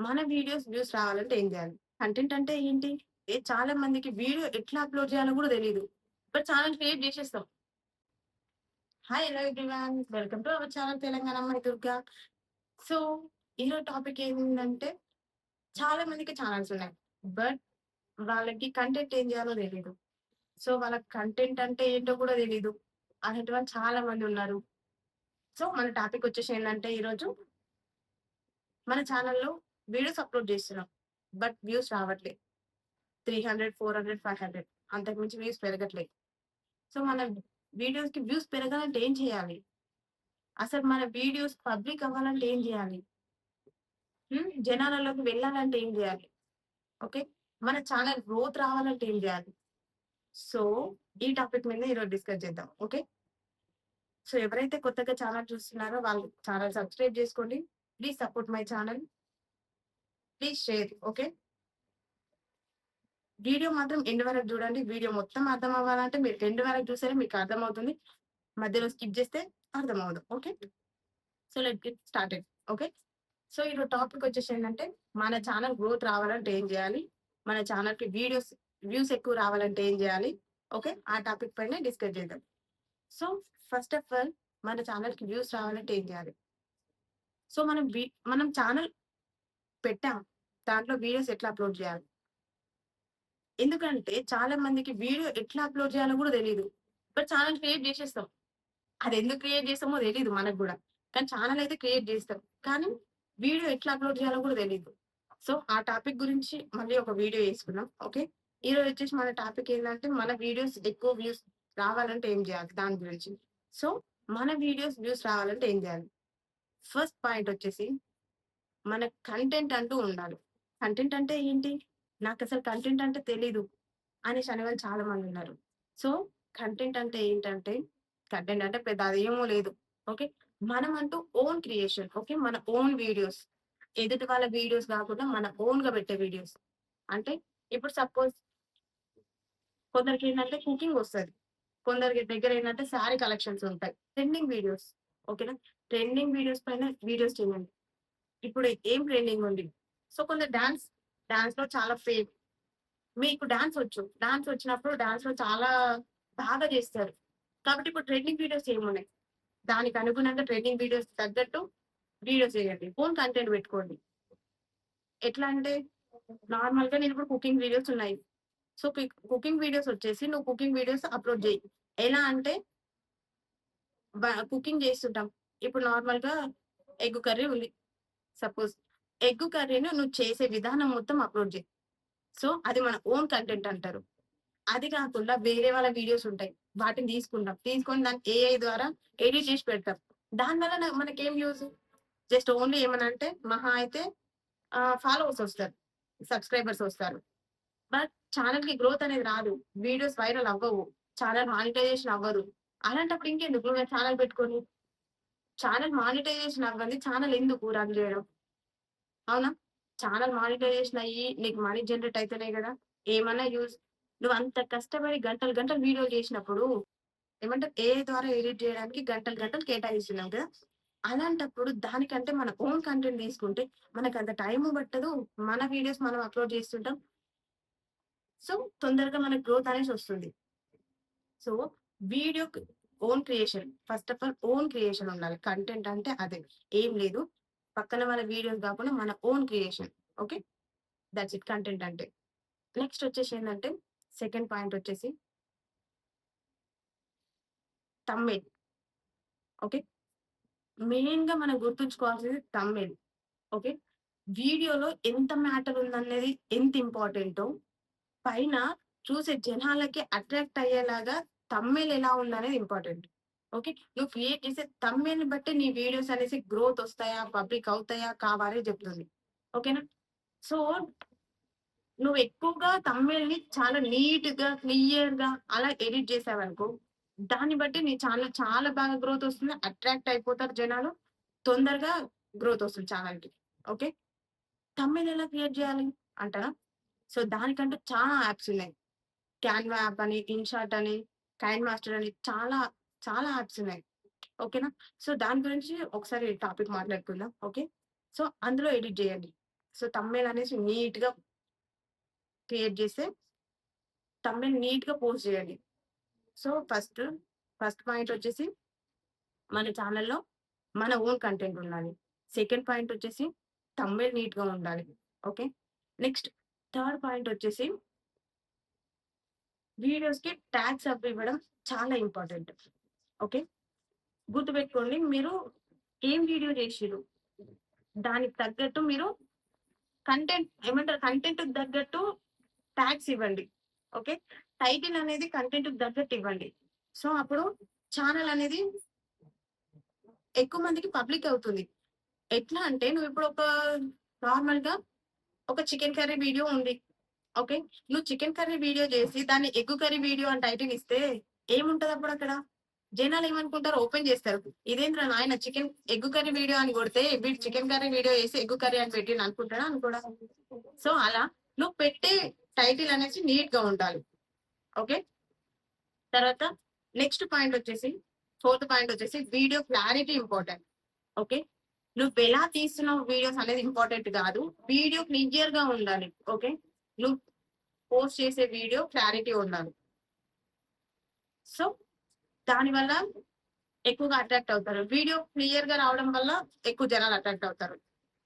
మన videos views రావాలంటే ఏం జేయాలి? కంటెంట్ అంటే ఏంటి? చాలా మందికి వీడియో ఎట్లా అప్‌లోడ్ జేయాలో గూడా తెలీదు. బట్ ఛానెల్ క్రియేట్ జేసేస్తాం. Hi hello everyone. Welcome to our channel Telangana అమ్మాయి దుర్గా. సో, ఈరోజు టాపిక్ ఏంటంటే చాలా మందికి ఛానెల్స్ ఉన్నాయి. బట్ వాళ్ళకి కంటెంట్ ఏం జేయాలో తెలీదు. సో, వాళ్ళకి కంటెంట్ అంటే ఏంటో కూడా తెలీదు. అలాంటి వాళ్ళు చాలా మంది ఉన్నారు. సో, మన టాపిక్ వచ్చేసి ఏందంటే ఈరోజు మన ఛానెల్‌లో వీడియోస్ అప్‌లోడ్ జేస్తున్నాం. బట్ వ్యూస్ రావట్లేదు. 300, 400, 500 అంతకు మించి వ్యూస్ పెరగట్లేదు. సో, మన వీడియోస్‌కి వ్యూస్ పెరగాలంటే ఏం చేయాలి? అసలు మన వీడియోస్ పబ్లిక్ అవ్వాలంటే ఏం జేయాలి? జనాలలోకి వెళ్ళాలంటే ఏం జేయాలి? ఓకే. మన ఛానల్ గ్రోత్ రావాలంటే ఏం జేయాలి? సో, ఈ టాపిక్ మీద ఈరోజు డిస్కస్ చేద్దాం. ఓకే. సో, ఎవరైతే కొత్తగా ఛానల్ చూస్తున్నారో వాళ్ళు ఛానల్ సబ్స్క్రైబ్ జేసుకోండి. Please support my channel. Please share. Okay. Video మాత్రం ఎండ్ వరకు జూడండి. వీడియో మొత్తం అర్థం అవ్వాలంటే మీరు ఎండ్ వరకు చూస్తేనే మీకు అర్థమవుతుంది. మధ్యలో స్కిప్ జేస్తే అర్థమవ్వదు. Okay. So, let's get started. Okay. So, ఈరోజు టాపిక్ వచ్చేసి ఏంటంటే, మన ఛానల్ గ్రోత్ రావాలంటే ఏం జేయాలి? మన ఛానల్‌కి వ్యూస్ ఎక్కువ రావాలంటే ఏం జేయాలి? ఓకే. ఆ టాపిక్ పైనే డిస్కస్ చేద్దాం. సో, ఫస్ట్ ఆఫ్ ఆల్ మన ఛానల్‌కి వ్యూస్ రావాలంటే ఏం జేయాలి? సో, మనం ఛానల్ పెట్టాం. దాంట్లో వీడియోస్ ఎట్లా అప్‌లోడ్ జేయాలి? ఎందుకంటే చాలా మందికి వీడియో ఎట్లా అప్‌లోడ్ జేయాలో గూడా తెలీదు. బట్ ఛానల్ క్రియేట్ జేసేస్తాం. అదెందుకు క్రియేట్ చేసామో తెలీదు మనకు గూడా. కానీ ఛానెల్ అయితే క్రియేట్ జేస్తాం. కానీ వీడియో ఎట్లా అప్‌లోడ్ చేయాలో గూడా తెలీదు. సో, ఆ టాపిక్ గురించి మళ్ళీ ఒక వీడియో చేసుకుందాం. ఓకే. ఈరోజు వచ్చేసి మన టాపిక్ ఏందంటే, మన వీడియోస్ ఎక్కువ వ్యూస్ రావాలంటే ఏం జేయాలి? దాని గురించి. సో, మన వీడియోస్ వ్యూస్ రావాలంటే ఏం జేయాలి? ఫస్ట్ పాయింట్ వచ్చేసి మన కంటెంట్ అంటూ ఉండాలి. కంటెంట్ అంటే ఏంటి? నాకసలు కంటెంట్ అంటే తెలీదు అనేసి అనేవాళ్ళు చాలా మందున్నారు. సో, కంటెంట్ అంటే ఏంటంటే, కంటెంట్ అంటే పెద్ద అదేమో లేదు. ఓకే. మనమంటూ ఓన్ క్రియేషన్. ఓకే. మన ఓన్ వీడియోస్. ఎదుటి వాళ్ళ వీడియోస్ గాకుండా మన ఓన్‌గా పెట్టే వీడియోస్. అంటే ఇప్పుడు సపోజ్ కొందరికేంటంటే కుకింగ్ వస్తది. కొందరికి దగ్గరేంటంటే శారీ కలెక్షన్స్ ఉంటాయి. Trending videos. ఓకేనా? ట్రెండింగ్ వీడియోస్ పైన వీడియోస్ చేయండి. ఇప్పుడు ఏం ట్రెండింగ్ ఉంది? సో, కొందరు డాన్స్‌లో చాలా మీకు డాన్స్ వచ్చు. డాన్స్ వచ్చినప్పుడు డాన్స్‌లో చాలా బాగా చేస్తారు. కాబట్టి ఇప్పుడు ట్రెండింగ్ వీడియోస్ ఏమున్నాయి? దానికి అనుగుణంగా ట్రెండింగ్ వీడియోస్ తగ్గట్టు వీడియోస్ చేయండి. ఓన్ కంటెంట్ పెట్టుకోండి. ఎట్లా అంటే నార్మల్‌గా నేనిప్పుడు కుకింగ్ వీడియోస్ ఉన్నాయి. సో, కుకింగ్ వీడియోస్ వచ్చేసి నువ్వు కుకింగ్ వీడియోస్ అప్‌లోడ్ జెయి. ఎలా అంటే కుకింగ్ చేస్తుంటాం. ఇప్పుడు నార్మల్‌గా ఎగ్ కర్రీ ఉంది. సపోజ్ ఎగ్ కర్రీని నువ్వు చేసే విధానం మొత్తం అప్‌లోడ్ జెయి. సో, అది మన ఓన్ కంటెంట్ అంటారు. అది కాకుండా వేరే వాళ్ళ వీడియోస్ ఉంటాయి. వాటిని తీసుకుంటాం. తీసుకొని దాన్ని ఏఐ ద్వారా ఎడిట్ చేసి పెడతాం. దానివల్ల మనకేం యూజ్? జస్ట్ ఓన్లీ ఏమనంటే మహా అయితే ఫాలోవర్స్ ఒస్తారు. సబ్‌స్క్రైబర్స్ ఒస్తారు. బట్ ఛానెల్‌కి గ్రోత్ అనేది రాదు. వీడియోస్ వైరల్ అవ్వవు. ఛానెల్ మానిటైజేషన్ అవ్వదు. అలాంటప్పుడు ఇంకెందుకు నువ్వు ఛానెల్ పెట్టుకొని? ఛానెల్ మానిటైజేషన్ అవ్వంది ఛానెల్ ఎందుకు రన్ జేయడం? అవునా? ఛానెల్ మానిటైజేషన్ అయ్యి నీకు మనీ జనరేట్ అయితేనే గదా! ఏమన్నా యూజ్. నువ్వంత కష్టపడి గంటలు గంటలు వీడియోలు చేసినప్పుడు ఏమంటారు ఏఐ ద్వారా ఎడిట్ జేయడానికి గంటలు గంటలు కేటాయిస్తున్నాం కదా! అలాంటప్పుడు దానికంటే మన ఓన్ కంటెంట్ తీసుకుంటే మనకంత టైము పట్టదు. మన వీడియోస్ మనం అప్‌లోడ్ చేస్తుంటాం. సో, తొందరగా మనకు గ్రోత్ అనేసొస్తుంది. సో, వీడియోకి own creation. First of all own creation ఉండాలి. కంటెంట్ అంటే అదే. ఏం లేదు. పక్కన వాళ్ళ వీడియోస్ గాకుండా మన own creation. Okay. Thoughts it content అంటే. నెక్స్ట్ వచ్చేసి ఏందంటే సెకండ్ పాయింట్ వచ్చేసి థంబ్‌నెయిల్. ఓకే. మెయిన్‌గా మనం గుర్తుంచుకోవాల్సింది థంబ్‌నెయిల్. ఓకే. వీడియోలో ఎంత మ్యాటర్ ఉందనేది ఎంత ఇంపార్టెంటో, పైన చూసే జనాలకి అట్రాక్ట్ అయ్యేలాగా థంబ్‌నెయిల్ ఎలా ఉందనేది ఇంపార్టెంట్. ఓకే. నువ్వు క్రియేట్ చేసే థంబ్‌నెయిల్‌ని బట్టి నీ వీడియోస్ అనేసి గ్రోత్ ఒస్తాయా? పబ్లిక్ అవుతాయా? కావా? అనేది చెప్తుంది. ఓకేనా? సో, నువ్వు ఎక్కువగా థంబ్‌నెయిల్‌ని చాలా నీట్‌గా, క్లియర్‌గా అలా ఎడిట్ చేశావనుకో, దాన్ని బట్టి నీ ఛానెల్ చాలా బాగా గ్రోత్ ఒస్తుంది. అట్రాక్ట్ అయిపోతారు జనాలు. తొందరగా గ్రోత్ ఒస్తుంది ఛానెల్‌కి. ఓకే. థంబ్‌నెయిల్ ఎలా క్రియేట్ జేయాలి అంటారా? సో, దానికంటూ చాలా యాప్స్ ఉన్నాయి. క్యాన్వా యాప్ అని, ఇన్‌షాట్ అని, కైన్ మాస్టర్ అని చాలా, చాలా యాప్స్ ఉన్నాయి. ఓకేనా? సో, దాని గురించి ఒకసారి టాపిక్ మాట్లాడుకుందాం. ఓకే. సో, అందులో ఎడిట్ జేయండి. సో, థంబ్‌నెయిల్ అనేసి నీట్‌గా క్రియేట్ చేస్తే థంబ్‌నెయిల్ నీట్‌గా పోస్ట్ చేయండి. సో, ఫస్ట్ పాయింట్ వచ్చేసి మన ఛానెల్‌లో మన ఓన్ కంటెంట్ ఉండాలి. సెకండ్ పాయింట్ వచ్చేసి థంబ్‌నెయిల్ నీట్‌గా ఉండాలి. ఓకే. నెక్స్ట్ థర్డ్ పాయింట్ వచ్చేసి వీడియోస్‌కి ట్యాగ్స్ అవి ఇవ్వడం చాలా ఇంపార్టెంట్. ఓకే. గుర్తుపెట్టుకోండి మీరు ఏం వీడియో చేసిర్రు? దానికి తగ్గట్టు మీరు కంటెంట్ ఏమంటారు కంటెంట్‌కి తగ్గట్టు ట్యాగ్స్ ఇవ్వండి. ఓకే. టైటిల్ అనేది కంటెంట్‌కి తగ్గట్టు ఇవ్వండి. సో, అప్పుడు ఛానెల్ అనేది ఎక్కువ మందికి పబ్లిక్ అవుతుంది. ఎట్లా అంటే నువ్విప్పుడు ఒక నార్మల్‌గా ఒక చికెన్ కర్రీ వీడియో ఉంది. ఓకే. నువ్వు చికెన్ కర్రీ వీడియో జేసి దాన్ని ఎగ్ కర్రీ వీడియో అని టైటిల్ ఇస్తే ఏముంటదప్పుడక్కడ? జనాలేమనుకుంటారు ఓపెన్ జేస్తారు. ఇదేందిరా నాయన ఎగ్ కర్రీ వీడియో అని కొడితే వీడు చికెన్ కర్రీ వీడియో చేసి ఎగ్ కర్రీ అని పెట్టిండు అనుకుంటాడా? అనుకోడా? సో, అలా నువ్వు పెట్టే టైటిల్ అనేసి నీట్‌గా ఉండాలి. ఓకే. తర్వాత నెక్స్ట్ పాయింట్ వచ్చేసి ఫోర్త్ పాయింట్ వచ్చేసి వీడియో క్లారిటీ ఇంపార్టెంట్. ఓకే. నువ్వెలా తీస్తున్నావు వీడియోస్ అనేది ఇంపార్టెంట్ గాదు. వీడియో క్లియర్‌గా ఉండాలి. ఓకే. నువ్వు పోస్ట్ చేసే వీడియో క్లారిటీ ఉండాలి. సో, దానివల్ల ఎక్కువగా అట్రాక్ట్ అవుతారు. వీడియో క్లియర్‌గా రావడం వల్ల ఎక్కువ జనాలు అట్రాక్ట్ అవుతారు.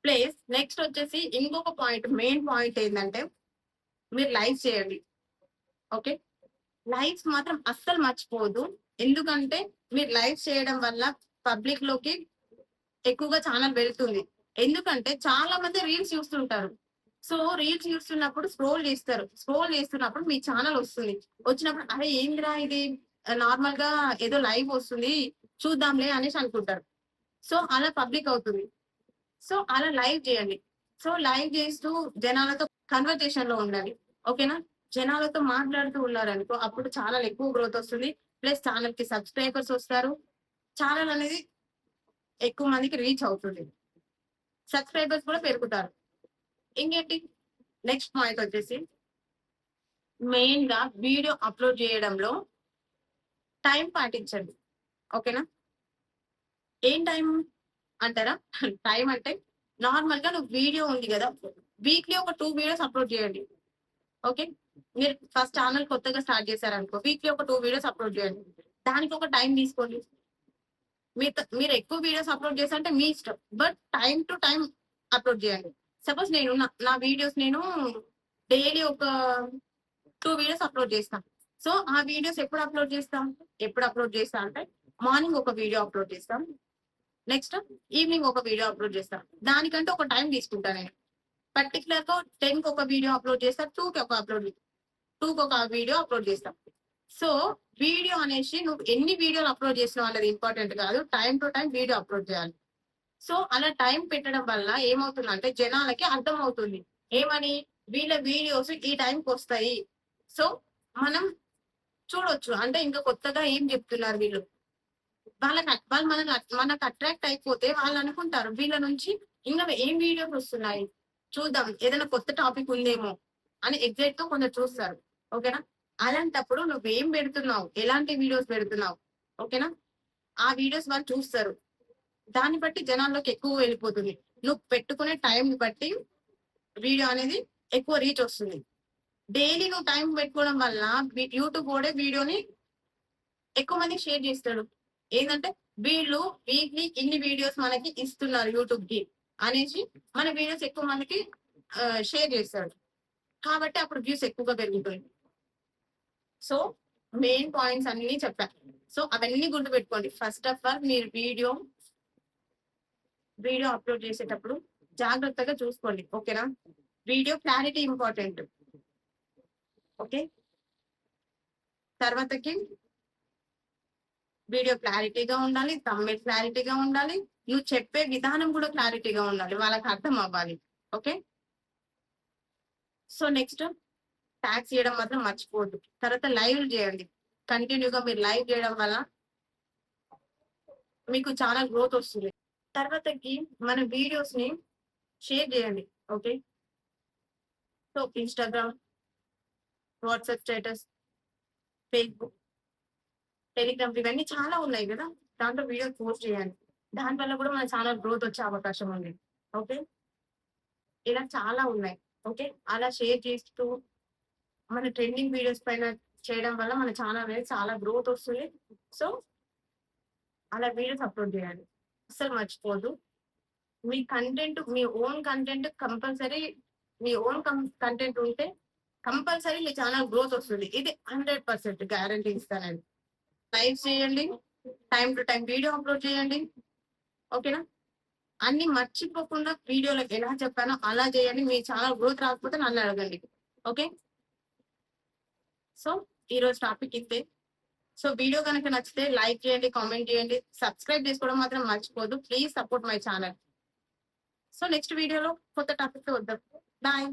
ప్లస్ నెక్స్ట్ వచ్చేసి ఇంకొక పాయింట్ మెయిన్ పాయింట్ ఏందంటే మీరు లైవ్ చేయండి. ఓకే. లైవ్స్ మాత్రం అస్సలు మర్చిపోవద్దు. ఎందుకంటే మీరు లైవ్ చేయడం వల్ల పబ్లిక్‌లోకి ఎక్కువగా ఛానెల్ వెళ్తుంది. ఎందుకంటే చాలా మంది రీల్స్ చూస్తుంటారు. సో, రీల్స్ చూస్తున్నప్పుడు స్క్రోల్ చేస్తారు. స్క్రోల్ చేస్తున్నప్పుడు మీ ఛానెల్ వస్తుంది. వచ్చినప్పుడు అరే! ఏందిరా ఇది నార్మల్‌గా ఏదో లైవ్ వస్తుంది. చూద్దాంలే అనేసి అనుకుంటారు. సో, అలా పబ్లిక్ అవుతుంది. సో, అలా లైవ్ చేయండి. సో, లైవ్ చేస్తూ జనాలతో కన్వర్జేషన్‌లో ఉండాలి. ఓకేనా? జనాలతో మాట్లాడుతూ ఉన్నారనుకో అప్పుడు ఛానెల్ ఎక్కువ గ్రోత్ వస్తుంది. ప్లస్ ఛానెల్‌కి సబ్‌స్క్రైబర్స్ వస్తారు. ఛానెల్ అనేది ఎక్కువ మందికి రీచ్ అవుతుంది. సబ్‌స్క్రైబర్స్ కూడా పెరుగుతారు. ఇంకేంటి నెక్స్ట్ పాయింట్ వచ్చేసి మెయిన్‌గా వీడియో అప్‌లోడ్ చేయడంలో టైం పాటించండి. ఓకేనా? ఏం టైం అంటారా? టైం అంటే నార్మల్‌గా నువ్వు వీడియో ఉంది గదా! వీక్‌లీ ఒక 2 వీడియోస్ అప్‌లోడ్ చేయండి. ఓకే. మీరు ఫస్ట్ ఛానెల్ కొత్తగా స్టార్ట్ చేశారనుకో వీక్‌లీ ఒక 2 వీడియోస్ అప్‌లోడ్ చేయండి. దానికి ఒక టైం తీసుకోండి. మీరు ఎక్కువ వీడియోస్ అప్‌లోడ్ చేసారంటే మీ ఇష్టం. But time to time upload చేయండి. సపోజ్ నా వీడియోస్ నేను డైలీ ఒక 2 వీడియోస్ అప్‌లోడ్ చేస్తా. సో, ఆ వీడియోస్ ఎప్పుడు అప్‌లోడ్ చేస్తా అంటే మార్నింగ్ ఒక వీడియో అప్‌లోడ్ చేస్తాం. నెక్స్ట్ ఈవినింగ్ ఒక వీడియో అప్‌లోడ్ చేస్తాం. దానికంటే ఒక టైం తీసుకుంటా నేను. పర్టిక్యులర్‌గా 10కి ఒక వీడియో అప్‌లోడ్ చేస్తా. 2కి ఒక వీడియో అప్‌లోడ్ చేస్తా. సో, వీడియో అనేసి నువ్వు ఎన్ని వీడియోలు అప్‌లోడ్ చేసినావు అన్నది ఇంపార్టెంట్ కాదు. Time to time video upload చేయాలి. సో, అలా టైం పెట్టడం వల్ల ఏమవుతుందంటే జనాలకి అర్థమవుతుంది. ఏమని? వీళ్ళ వీడియోస్ ఈ టైంకొస్తాయి. సో, మనం చూడొచ్చు. అంటే ఇంకా కొత్తగా ఏం చెప్తున్నారు వీళ్ళు. వాళ్ళు మనకు అట్రాక్ట్ అయిపోతే వాళ్ళనుకుంటారు వీళ్ళ నుంచి ఇంకా ఏం వీడియోస్ వస్తున్నాయి. చూద్దాం ఏదైనా కొత్త టాపిక్ ఉందేమో అని ఎగ్జైట్‌గా కొందరు చూస్తారు. ఓకేనా? అలాంటప్పుడు నువ్వేం పెడుతున్నావు? ఎలాంటి వీడియోస్ పెడుతున్నావు? ఓకేనా? ఆ వీడియోస్ వాళ్ళు చూస్తారు. దాన్ని బట్టి జనాల్లోకి ఎక్కువ వెళ్ళిపోతుంది. నువ్వు పెట్టుకునే టైంని బట్టి వీడియో అనేది ఎక్కువ రీచ్ వస్తుంది. డైలీ నువ్వు టైం పెట్టుకోవడం వల్ల యూట్యూబ్ వోడే వీడియోని ఎక్కువ మందికి షేర్ చేస్తాడు. ఏందంటే వీళ్ళు వీక్లీ ఇన్ని వీడియోస్ మనకి ఇస్తున్నారు యూట్యూబ్‌కి అనేసి మన వీడియోస్ ఎక్కువ మందికి షేర్ చేస్తాడు. కాబట్టి అప్పుడు వ్యూస్ ఎక్కువగా పెరుగుతాయి. సో, మెయిన్ పాయింట్స్ అన్నీ చెప్పా. సో, అవన్నీ గుర్తుపెట్టుకోండి. ఫస్ట్ ఆఫ్ ఆల్ మీరు వీడియో అప్‌లోడ్ చేసేటప్పుడు జాగ్రత్తగా చూసుకోండి. ఓకేనా? Video clarity important. ఓకే. తర్వాతకి వీడియో క్లారిటీగా ఉండాలి. థంబ్‌నెయిల్ క్లారిటీగా ఉండాలి. నువ్వు చెప్పే విధానం కూడా క్లారిటీగా ఉండాలి. వాళ్ళకి అర్థం అవ్వాలి. ఓకే. సో, నెక్స్ట్ ట్యాగ్స్ చేయడం మాత్రం మర్చిపోవద్దు. తర్వాత లైవ్‌లు చేయండి. కంటిన్యూగా మీరు లైవ్ చేయడం వల్ల మీకు చాలా గ్రోత్ వస్తుంది. తర్వాతకి మన వీడియోస్‌ని షేర్ చేయండి. Okay. So, Instagram, WhatsApp status, Facebook, Telegram ఇవన్నీ చాలా ఉన్నాయి గదా! దాంట్లో వీడియోస్ పోస్ట్ చేయండి. దానివల్ల కూడా మన ఛానల్ గ్రోత్ వచ్చే అవకాశం ఉంది. ఓకే. ఇలా చాలా ఉన్నాయి. ఓకే. అలా షేర్ చేస్తూ మన ట్రెండింగ్ వీడియోస్ పైన చేయడం వల్ల మన ఛానల్ అనేది చాలా గ్రోత్ వస్తుంది. సో, అలా వీడియోస్ అప్‌లోడ్ చేయాలి. అస్సలు మర్చిపోవద్దు. మీ కంటెంట్ మీ ఓన్ కంటెంట్ కంపల్సరీ మీ ఓన్ కంటెంట్ ఉంటే కంపల్సరీ మీ ఛానల్ గ్రోత్ వస్తుంది. ఇది 100% గ్యారంటీ ఇస్తానండి. లైవ్స్ చేయండి. Time to time video upload చేయండి. ఓకేనా? అన్ని మర్చిపోకుండా వీడియోలో ఎలా చెప్పానో అలా చేయండి. మీ ఛానల్ గ్రోత్ రాకపోతే నన్ను అడగండి. ఓకే. సో, ఈరోజు టాపిక్ ఇంతే. సో, వీడియో గనక నచ్చితే లైక్ చేయండి, కామెంట్ చేయండి, సబ్స్క్రైబ్ చేసుకోవడం మాత్రం మర్చిపోవద్దు. Please support my channel. So, next వీడియోలో కొత్త టాపిక్‌తో వద్దాం. బాయ్.